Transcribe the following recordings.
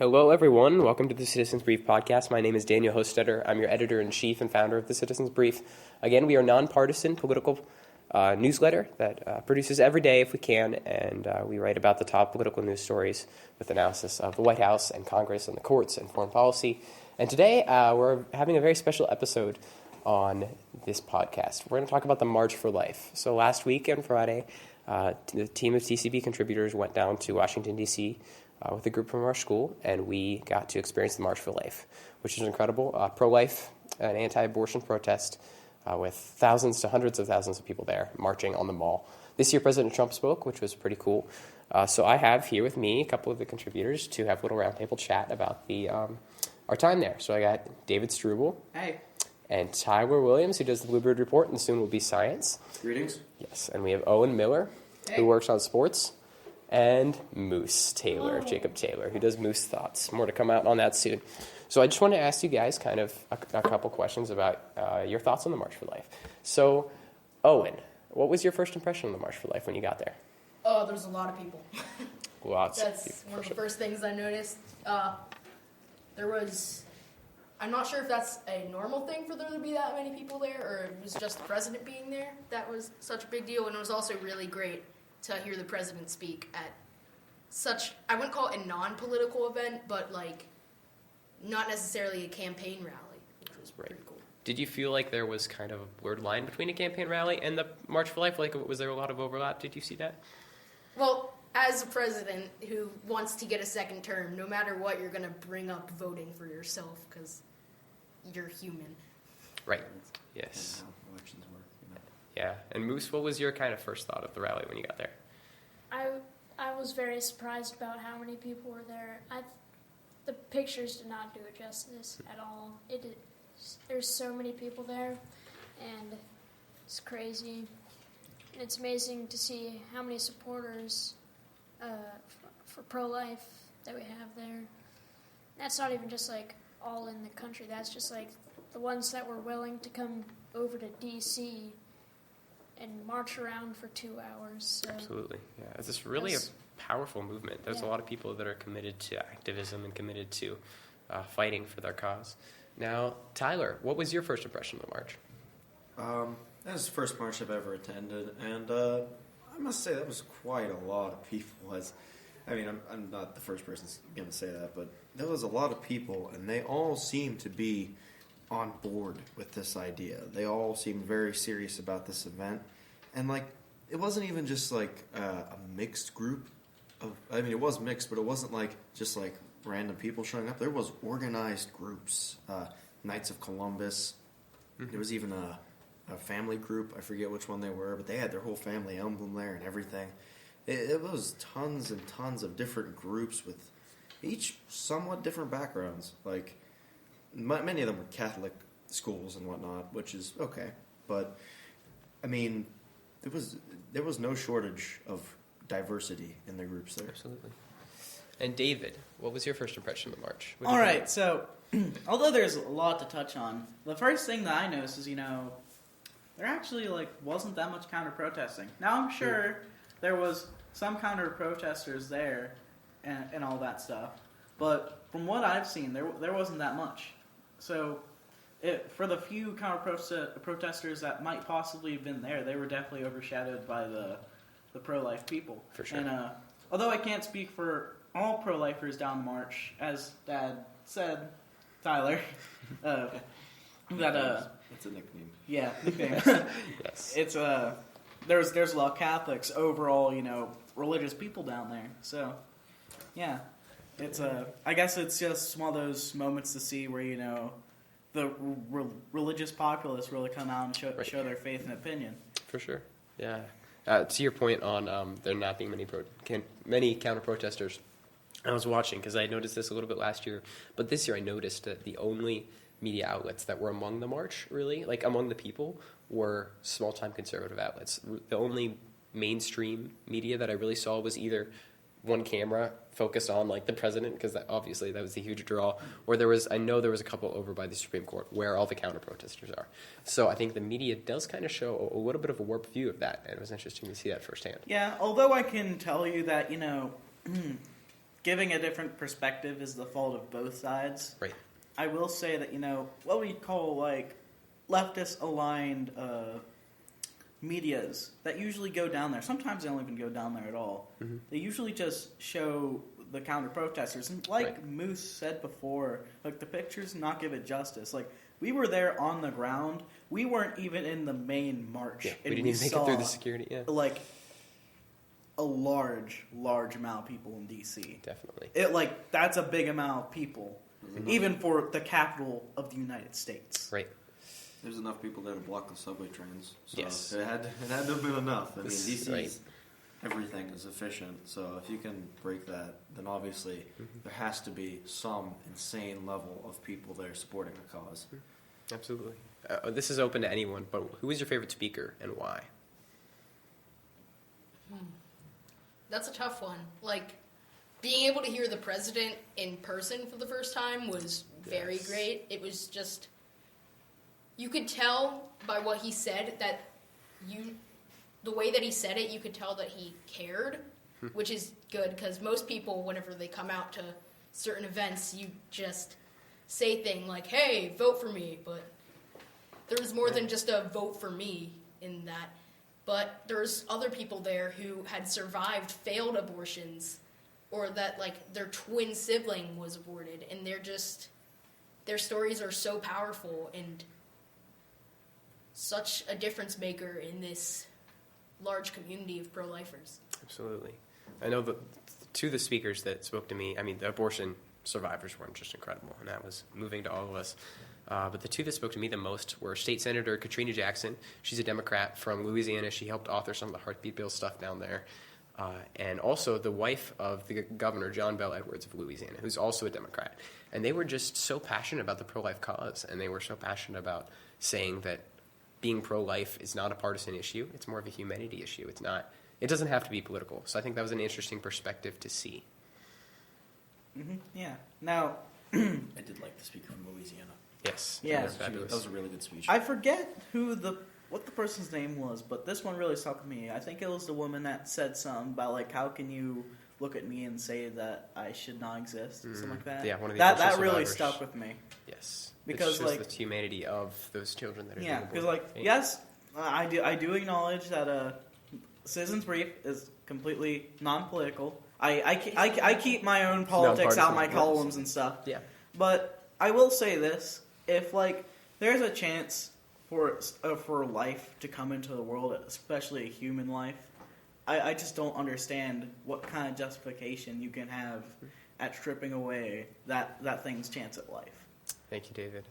Hello, everyone. Welcome to the Citizens Brief podcast. My name is Daniel Hostetter. I'm your editor-in-chief and founder of the Citizens Brief. Again, we are a nonpartisan political newsletter that produces every day if we can, and we write about the top political news stories with analysis of the White House and Congress and the courts and foreign policy. And today, we're having a very special episode on this podcast. We're going to talk about the March for Life. So last week on Friday, the team of TCB contributors went down to Washington, D.C., with a group from our school, and we got to experience the March for Life, which is incredible. Pro-life, an anti-abortion protest with thousands to hundreds of thousands of people there marching on the mall. This year, President Trump spoke, which was pretty cool. So I have here with me a couple of the contributors to have a little roundtable chat about our time there. So I got David Struble. Hey. And Tyler Williams, who does the Bluebird Report, and soon will be Science. Greetings. Yes, and we have Owen Miller, who works on sports. And Moose Taylor, Jacob Taylor, who does Moose Thoughts. More to come out on that soon. So I just want to ask you guys kind of a couple questions about your thoughts on the March for Life. So, Owen, what was your first impression of the March for Life when you got there? Oh, there's a lot of people. Lots of That's people. one of the first things I noticed. I'm not sure if that's a normal thing for there to be that many people there, or it was just the president being there. That was such a big deal, and it was also really great to hear the president speak at such, I wouldn't call it a non-political event, but like not necessarily a campaign rally, which was pretty cool. Did you feel like there was kind of a blurred line between a campaign rally and the March for Life? Like, was there a lot of overlap? Did you see that? Well, as a president who wants to get a second term, no matter what, you're going to bring up voting for yourself because you're human. Right. Yes. And how elections work, Yeah. And Moose, what was your kind of first thought of the rally when you got there? I was very surprised about how many people were there. The pictures did not do it justice at all. There's so many people there, and it's crazy. And it's amazing to see how many supporters for pro-life that we have there. That's not even just like all in the country. That's just like the ones that were willing to come over to D.C. and march around for 2 hours. So Absolutely. Yeah. It's really a powerful movement. There's a lot of people that are committed to activism and committed to fighting for their cause. Now, Tyler, what was your first impression of the march? That was the first march I've ever attended, and I must say that was quite a lot of people. I'm not the first person going to say that, but there was a lot of people, and they all seemed to be on board with this idea. They all seemed very serious about this event, and it wasn't even just a mixed group it was mixed, but it wasn't just random people showing up. There was organized groups, Knights of Columbus. Mm-hmm. There was even a family group. I forget which one they were, but they had their whole family emblem there and everything. It was tons and tons of different groups with each somewhat different backgrounds. Many of them were Catholic schools and whatnot, which is okay. But, there was no shortage of diversity in the groups there. Absolutely. And David, what was your first impression of the march? All right, so although there's a lot to touch on, the first thing that I noticed is, there actually wasn't that much counter-protesting. Now I'm sure there was some counter-protesters there and all that stuff, but from what I've seen, there wasn't that much. So for the few counter-protesters that might possibly have been there, they were definitely overshadowed by the pro-life people. For sure. And although I can't speak for all pro-lifers down the march, as Dad said, Tyler, That's a nickname. Yeah, nickname. Yes. It's there's a lot of Catholics, overall, religious people down there. So, yeah, it's I guess it's just one of those moments to see where the religious populace really come out and show their faith and opinion. For sure. Yeah. To your point on there not being many counter-protesters, I was watching because I noticed this a little bit last year, but this year I noticed that the only media outlets that were among the march, really, among the people, were small-time conservative outlets. The only mainstream media that I really saw was either one camera focused on the president, because obviously that was the huge draw, or I know there was a couple over by the Supreme Court where all the counter-protesters are. So I think the media does kind of show a little bit of a warped view of that, and it was interesting to see that firsthand. Yeah, although I can tell you that, giving a different perspective is the fault of both sides. Right. I will say that, what we call, leftist-aligned medias that usually go down there. Sometimes they don't even go down there at all. Mm-hmm. They usually just show the counter-protesters. And like Moose said before, the pictures not give it justice. We were there on the ground. We weren't even in the main march. Yeah, and we didn't even make it through the security, yeah. A large amount of people in D.C. Definitely. That's a big amount of people, even for the capital of the United States. Right. There's enough people there to block the subway trains. So Yes. it had to have been enough. I mean, DC's Right. everything is efficient. So if you can break that, then obviously there has to be some insane level of people there supporting a cause. Absolutely. This is open to anyone, but who is your favorite speaker and why? That's a tough one. Being able to hear the president in person for the first time was very great. It was just, you could tell by what he said that the way that he said it, you could tell that he cared, which is good, because most people, whenever they come out to certain events, you just say things like, hey, vote for me, but there was more than just a vote for me in that. But there's other people there who had survived failed abortions, or that their twin sibling was aborted, and their stories are so powerful and such a difference maker in this large community of pro-lifers. Absolutely. I know two of the speakers that spoke to me, the abortion survivors were just incredible, and that was moving to all of us. But the two that spoke to me the most were State Senator Katrina Jackson. She's a Democrat from Louisiana. She helped author some of the heartbeat bill stuff down there. And also the wife of the governor, John Bel Edwards of Louisiana, who's also a Democrat. And they were just so passionate about the pro-life cause, and they were so passionate about saying that being pro-life is not a partisan issue. It's more of a humanity issue. It doesn't have to be political. So I think that was an interesting perspective to see. Mm-hmm. Yeah. Now, I did like the speaker from Louisiana. Yes. Yeah. That was That was a really good speech. I forget what the person's name was, but this one really stuck with me. I think it was the woman that said something about how can you look at me and say that I should not exist, something like that. Yeah, one of the that abortion really survivors. stuck with me. Yes. Because, it shows the humanity of those children that are Yeah, being because aborted. yes, I do acknowledge that Citizens Brief is completely non-political. I keep my own politics out of my columns and stuff. Yeah. But I will say this: if there's a chance for life to come into the world, especially a human life, I just don't understand what kind of justification you can have at stripping away that thing's chance at life. Thank you, David.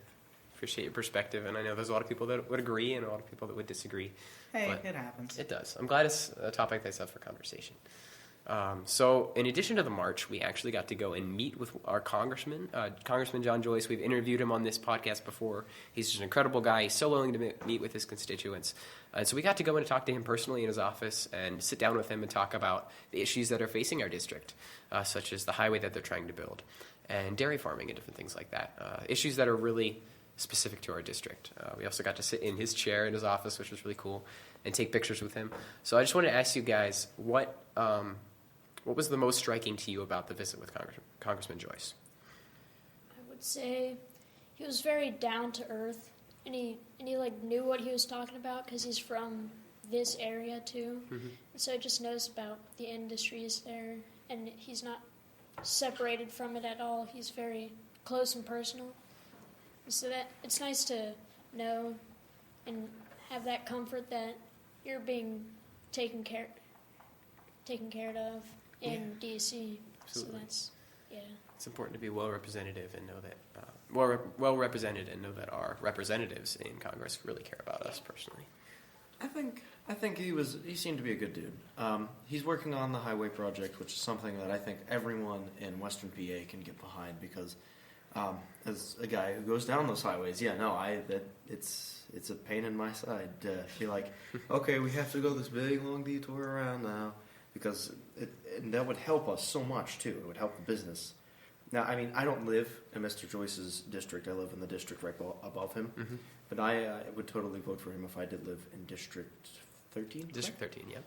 Appreciate your perspective, and I know there's a lot of people that would agree and a lot of people that would disagree. Hey, but it happens. It does. I'm glad it's a topic that's up for conversation. So in addition to the march, we actually got to go and meet with our congressman, Congressman John Joyce. We've interviewed him on this podcast before. He's just an incredible guy. He's so willing to meet with his constituents. And so we got to go and talk to him personally in his office and sit down with him and talk about the issues that are facing our district, such as the highway that they're trying to build and dairy farming and different things like that. Issues that are really specific to our district. We also got to sit in his chair in his office, which was really cool, and take pictures with him. So I just want to ask you guys, what was the most striking to you about the visit with Congressman Joyce? I would say he was very down to earth, and he knew what he was talking about because he's from this area too. Mm-hmm. So he just knows about the industries there, and he's not separated from it at all. He's very close and personal. So that it's nice to know and have that comfort that you're being taken care of in DC. Absolutely. So that's It's important to be well represented and know that well represented and know that our representatives in Congress really care about us personally. I think he seemed to be a good dude. He's working on the highway project, which is something that I think everyone in Western PA can get behind because as a guy who goes down those highways, it's a pain in my side to be like, okay, we have to go this big long detour around now because and that would help us so much too. It would help the business. Now, I mean, I don't live in Mr. Joyce's district. I live in the district right above him. Mm-hmm. But I would totally vote for him if I did live in District 13. District 13, yeah.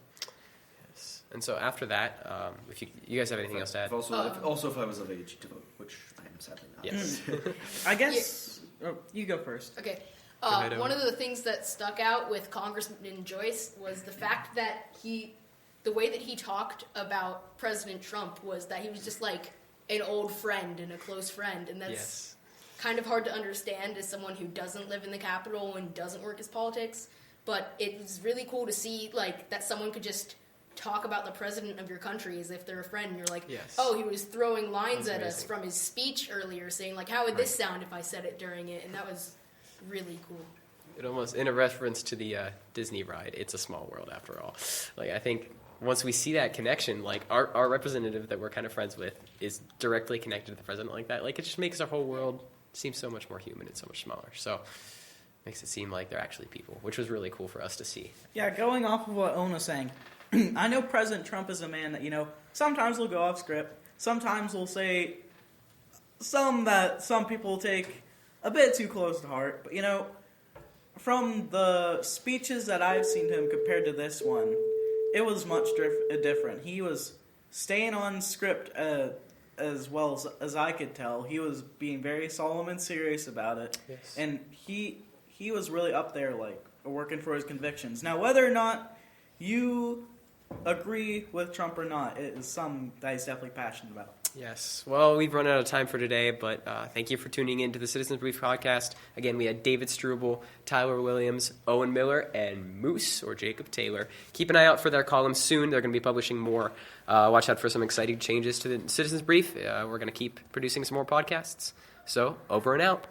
Yes. And so after that, if you guys have anything else to add? Also, if I was of age to vote, which I am sadly not. Yes. I guess you go first. Okay. ahead, One of the things that stuck out with Congressman Joyce was the fact that the way that he talked about President Trump was that he was just like an old friend and a close friend, and that's kind of hard to understand as someone who doesn't live in the Capitol and doesn't work as politics. But it was really cool to see like that someone could just talk about the president of your country as if they're a friend, and you're like, oh, he was throwing lines at us from his speech earlier, saying like, how would this sound if I said it during it? And that was really cool. It almost, in a reference to the Disney ride, It's a Small World After All. Like, I think once we see that connection, like our representative that we're kind of friends with is directly connected to the president like that. Like, it just makes our whole world seem so much more human and so much smaller. So makes it seem like they're actually people, which was really cool for us to see. Yeah, going off of what Owen was saying, I know President Trump is a man that, sometimes will go off script. Sometimes will say some that some people take a bit too close to heart. But, from the speeches that I've seen him compared to this one, it was much different. He was staying on script as well as I could tell. He was being very solemn and serious about it. Yes. And he was really up there, like, working for his convictions. Now, whether or not you agree with Trump or not, it is something that he's definitely passionate about. Yes. Well, we've run out of time for today, but thank you for tuning in to the Citizens Brief podcast. Again, we had David Struble, Tyler Williams, Owen Miller, and Moose, or Jacob Taylor. Keep an eye out for their columns soon. They're going to be publishing more. Watch out for some exciting changes to the Citizens Brief. We're going to keep producing some more podcasts. So, over and out.